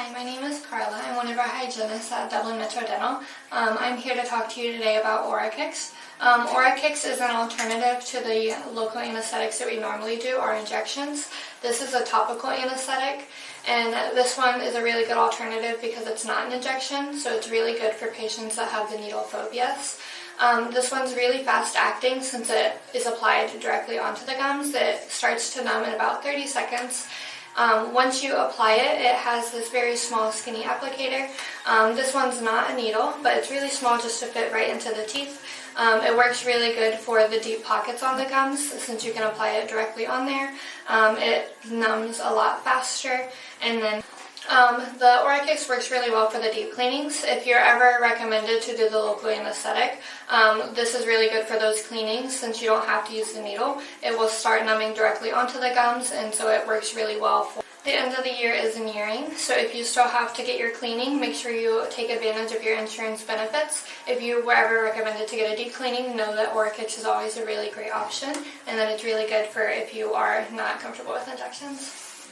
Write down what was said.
Hi, my name is Carla. I'm one of our hygienists at Dublin Metro Dental. I'm here to talk to you today about Oraqix. Oraqix is an alternative to the local anesthetics that we normally do, our injections. This is a topical anesthetic, and this one is a really good alternative because it's not an injection, so it's really good for patients that have the needle phobias. This one's really fast acting since it is applied directly onto the gums. It starts to numb in about 30 seconds. Once you apply it, it has this very small skinny applicator. This one's not a needle, but it's really small just to fit right into the teeth. It works really good for the deep pockets on the gums since you can apply it directly on there. It numbs a lot faster, and then the Oraqix works really well for the deep cleanings. If you're ever recommended to do the local anesthetic, this is really good for those cleanings since you don't have to use the needle. It will start numbing directly onto the gums, and so it works really well for. The end of the year is nearing, so if you still have to get your cleaning, make sure you take advantage of your insurance benefits. If you were ever recommended to get a deep cleaning, know that Oraqix is always a really great option, and that it's really good for if you are not comfortable with injections.